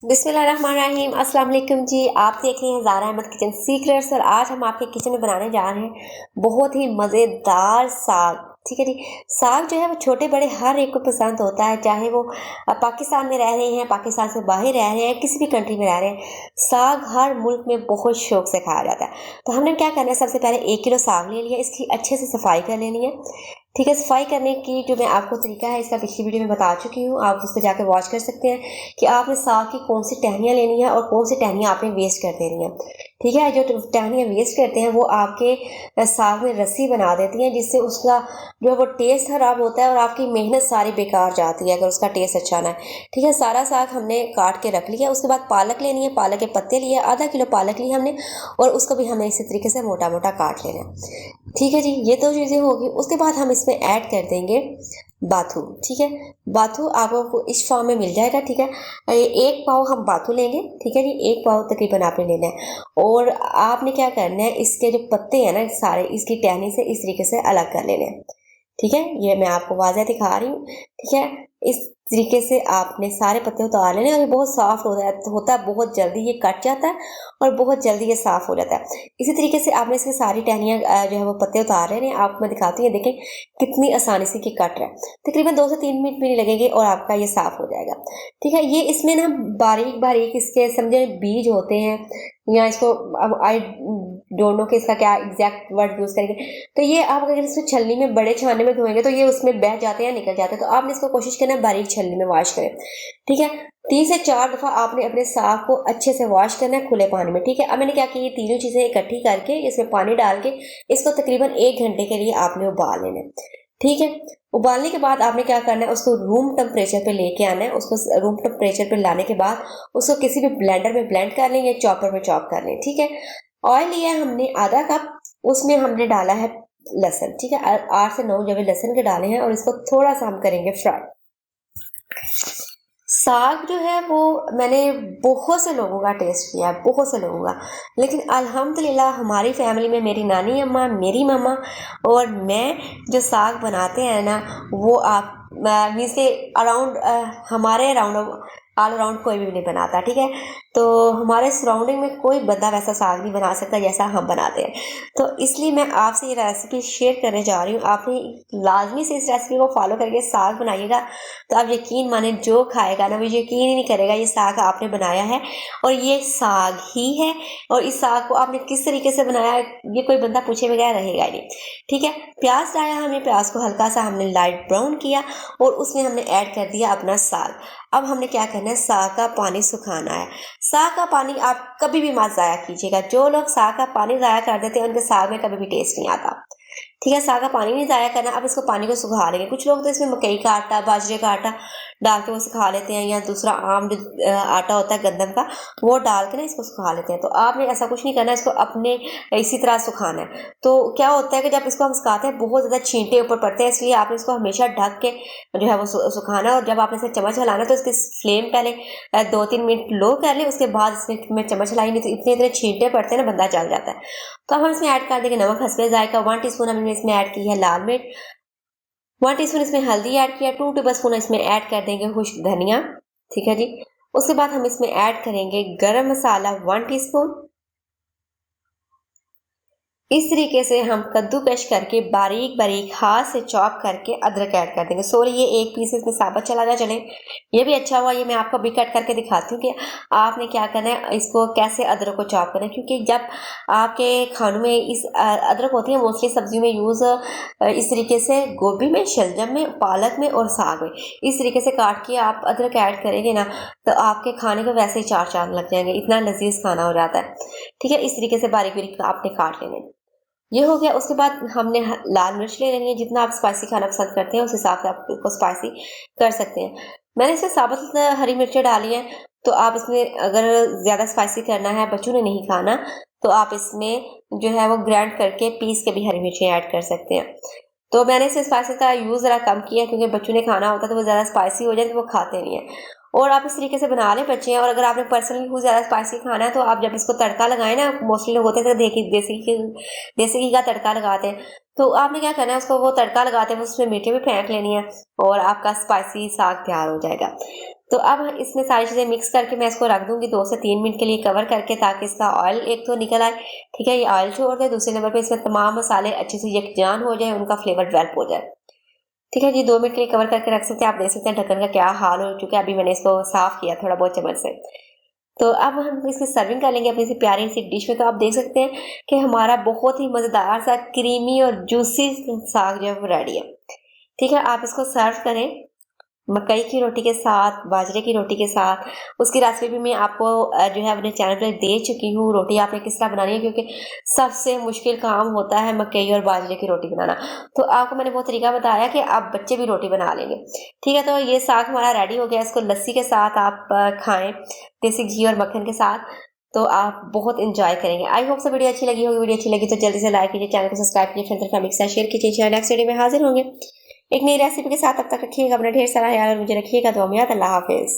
बिस्मिल्लाहिर्रहमानिर्रहीम। अस्सलाम वालेकुम जी। आप देख रहे हैं ज़ारा अहमद किचन सीक्रेट्स और आज हम आपके किचन में बनाने जा रहे हैं बहुत ही मज़ेदार साग। ठीक है जी। साग जो है वो छोटे बड़े हर एक को पसंद होता है, चाहे वो पाकिस्तान में रह रहे हैं, पाकिस्तान से बाहर रह रहे हैं, किसी भी कंट्री में रह रहे हैं। साग हर मुल्क में बहुत शौक से खाया जाता है। तो हमने क्या करना है, सबसे पहले 1 किलो साग ले लिया, इसकी अच्छे से सफाई कर लेनी है। ठीक है, सफाई करने की जो मैं आपको तरीका है इसका पिछली वीडियो में बता चुकी हूँ, आप उस पर जाकर वॉच कर सकते हैं कि आपने साग की कौन सी टहनियाँ लेनी है और कौन सी टहनियाँ आपने वेस्ट कर देनी है। ठीक है, जो टहनियाँ वेस्ट करते हैं वो आपके साग में रस्सी बना देती हैं, जिससे उसका जो वो टेस्ट खराब होता है और आपकी मेहनत सारी बेकार जाती है अगर उसका टेस्ट अच्छा ना है। ठीक है, सारा साग हमने काट के रख लिया। उसके बाद पालक लेनी है, पालक के पत्ते लिए, आधा किलो पालक ली हमने और उसको भी हमें इसी तरीके से मोटा मोटा काट लेना है। ठीक है जी, ये तो चीज़ें होगी। उसके बाद हम इसमें ऐड कर देंगे बाथू। ठीक है, बाथू आपको इस फॉर्म में मिल जाएगा। ठीक है, 1 पाव हम बाथू लेंगे। ठीक है जी, 1 पाव तकरीबन आपने लेना है और आपने क्या करना है, इसके जो पत्ते हैं ना सारे, इसकी टहनी से इस तरीके से अलग कर लेने हैं। ठीक है, ये मैं आपको वाज़ह दिखा रही हूँ। ठीक है, इस तरीके से आपने सारे पत्ते उतार लेने और ये बहुत सॉफ्ट होता है बहुत जल्दी ये कट जाता है और बहुत जल्दी ये साफ़ हो जाता है। इसी तरीके से आपने इसकी सारी टहनियाँ जो है वो पत्ते उतार लेने हैं। आपको मैं दिखाती हूँ, देखें कितनी आसानी से ये कट रहा है। तकरीबन 2 से 3 मिनट भी नहीं लगेंगे और आपका ये साफ़ हो जाएगा। ठीक है, ये इसमें ना बारीक बारीक इसके समझे बीज होते हैं, या इसको अब आई डोंट नो कि इसका क्या एग्जैक्ट वर्ड यूज़ करेंगे। तो ये आप अगर इसको छलनी में बड़े छाने में धोएंगे तो ये उसमें बह जाते हैं, निकल जाते हैं। तो आपने इसको कोशिश करना है बारीक छलनी में वॉश करें। ठीक है, 3 से 4 दफ़ा आपने अपने साग को अच्छे से वॉश करना है खुले पानी में। ठीक है, अब मैंने क्या किया, ये तीनों चीज़ें इकट्ठी करके इसमें पानी डाल के इसको तकरीबन 1 घंटे के लिए आपने उबाल लेना है। ठीक है, उबालने के बाद आपने क्या करना है, उसको रूम टेम्परेचर पे लेके आना है। उसको रूम टेम्परेचर पे लाने के बाद उसको किसी भी ब्लेंडर में ब्लेंड कर लें या चॉपर में चॉप कर लें। ठीक है, ऑयल लिया है हमने आधा कप, उसमें हमने डाला है लहसुन। ठीक है, 8 से 9 जब लहसुन के डाले हैं और इसको थोड़ा सा हम करेंगे फ्राई। साग जो है वो मैंने बहुत से लोगों का टेस्ट किया है, बहुत से लोगों का, लेकिन अल्हम्दुलिल्लाह हमारी फैमिली में मेरी नानी अम्मा, मेरी मम्मा और मैं जो साग बनाते हैं ना, वो आप मीन्स के अराउंड हमारे अराउंड ऑल अराउंड कोई भी नहीं बनाता। ठीक है, तो हमारे सराउंडिंग में कोई बंदा वैसा साग नहीं बना सकता जैसा हम बनाते हैं। तो इसलिए मैं आपसे ये रेसिपी शेयर करने जा रही हूँ। आपने लाजमी से इस रेसिपी को फॉलो करके साग बनाइएगा तो आप यकीन माने जो खाएगा ना वो यकीन ही नहीं करेगा ये साग आपने बनाया है और ये साग ही है। और इस साग को आपने किस तरीके से बनाया है ये कोई बंदा पूछे बगैर रहेगा ही नहीं। ठीक है, प्याज डाला हमने, प्याज को हल्का सा हमने लाइट ब्राउन किया और उसमें हमने ऐड कर दिया अपना साग। अब हमने क्या करना है, साग का पानी सुखाना है। साग का पानी आप कभी भी मत ज़ाया कीजिएगा। जो लोग साग का पानी ज़ाया कर देते हैं उनके साग में कभी भी टेस्ट नहीं आता। ठीक है, साग का पानी नहीं ज़ाया करना। अब इसको पानी को सुखा लेंगे। कुछ लोग तो इसमें मकई का आटा, बाजरे का आटा डाल के वो सुखा लेते हैं, या दूसरा आम जो आटा होता है गंदम का, वो डाल के ना इसको सुखा लेते हैं। तो आपने ऐसा कुछ नहीं करना, इसको अपने इसी तरह सुखाना है। तो क्या होता है कि जब इसको हम सुखाते हैं बहुत ज़्यादा छींटे ऊपर पड़ते हैं, इसलिए आपने इसको हमेशा ढक के जो है वो सुखाना है। और जब आपने इसे चम्मच हिलाना तो इसकी फ्लेम पहले 2-3 मिनट लो कर लें, उसके बाद इसमें चम्मच हिलाई, नहीं तो इतने इतने छींटे पड़ते हैं ना, बंदा जल जाता है। तो अब हम इसमें ऐड कर देंगे नमक हस्बे जायका। 1 टीस्पून हमने इसमें ऐड की है लाल मिर्च, 1 टीस्पून इसमें हल्दी ऐड किया, 2 टेबलस्पून इसमें ऐड कर देंगे खुश्क धनिया। ठीक है जी, उसके बाद हम इसमें ऐड करेंगे गरम मसाला 1 टीस्पून। इस तरीके से हम कद्दूकश करके बारीक बारीक हाथ से चॉप करके अदरक ऐड कर देंगे। सॉरी, ये एक पीस इसमें साबुत चला गया, चले ये भी अच्छा हुआ। ये मैं आपको भी कट करके दिखाती हूँ कि आपने क्या करना है, इसको कैसे अदरक को चॉप करना है। क्योंकि जब आपके खानों में इस अदरक होती है मोस्टली सब्जियों में यूज़ इस तरीके से, गोभी में, शलजम में, पालक में और साग में इस तरीके से काट के आप अदरक ऐड करेंगे ना, तो आपके खाने को वैसे ही 4 चांद लग जाएंगे, इतना लजीज खाना हो जाता है। ठीक है, इस तरीके से बारीक बारीक आपने काट लेने। ये हो गया। उसके बाद हमने लाल मिर्च ले लेनी है। जितना आप स्पाइसी खाना पसंद करते हैं उस हिसाब से आप इसको स्पाइसी कर सकते हैं। मैंने इसमें साबुत हरी मिर्चें डाली हैं। तो आप इसमें अगर ज़्यादा स्पाइसी करना है, बच्चों ने नहीं खाना, तो आप इसमें जो है वो ग्राइंड करके पीस के भी हरी मिर्चें ऐड कर सकते हैं। तो मैंने इसे स्पाइसी का यूज़ ज़रा कम किया क्योंकि बच्चों ने खाना होता है तो वो ज़्यादा स्पाइसी हो जाए तो वो खाते नहीं है। और आप इस तरीके से बना लें बच्चे हैं। और अगर आपने पर्सनली कुछ ज़्यादा स्पाइसी खाना है तो आप जब इसको तड़का लगाएं ना, मोस्टली लोग होते हैं तो देसी घी का तड़का लगाते हैं। तो आपने क्या करना है, उसको वो तड़का लगाते हैं उसमें मिर्चें भी फेंक लेनी है और आपका स्पाइसी साग तैयार हो जाएगा। तो अब इसमें सारी चीज़ें मिक्स करके मैं इसको रख दूंगी 2 से 3 मिनट के लिए कवर करके, ताकि इसका ऑयल एक तो निकल आए। ठीक है, ये ऑयल छोड़ दे। दूसरे नंबर पे इसमें तमाम मसाले अच्छे से यकजान हो जाए, उनका फ्लेवर डेवलप हो जाए। ठीक है जी, 2 मिनट के लिए कवर करके रख सकते हैं। आप देख सकते हैं ढक्कन का क्या हाल हो चुका है। अभी मैंने इसको साफ किया थोड़ा बहुत चम्मच से। तो अब हम इसकी सर्विंग कर लेंगे अपनी सी प्यारी सी डिश में। तो आप देख सकते हैं कि हमारा बहुत ही मज़ेदार सा क्रीमी और जूसी साग जो है वो रेडी है। ठीक है, आप इसको सर्व करें मकई की रोटी के साथ, बाजरे की रोटी के साथ। उसकी रेसिपी भी मैं आपको जो है अपने चैनल पे दे चुकी हूँ, रोटी आपने किस तरह बनानी है, क्योंकि सबसे मुश्किल काम होता है मकई और बाजरे की रोटी बनाना। तो आपको मैंने वो तरीका बताया कि आप बच्चे भी रोटी बना लेंगे। ठीक है, तो ये साग हमारा रेडी हो गया। इसको लस्सी के साथ आप खाएं, देसी घी और मक्खन के साथ, तो आप बहुत इंजॉय करेंगे। आई होप से वीडियो अच्छी लगी होगी। वीडियो अच्छी लगी तो जल्दी से लाइक कीजिए, चैनल को सब्सक्राइब कीजिए, फ्रेंड्स फैमिली के साथ शेयर कीजिए। नेक्स्ट वीडियो में हाजिर होंगे एक नई रेसिपी के साथ। तब तक रखिएगा अपना ढेर सारा ख्याल और मुझे रखिएगा। तो हम याद। अल्लाह हाफिज़।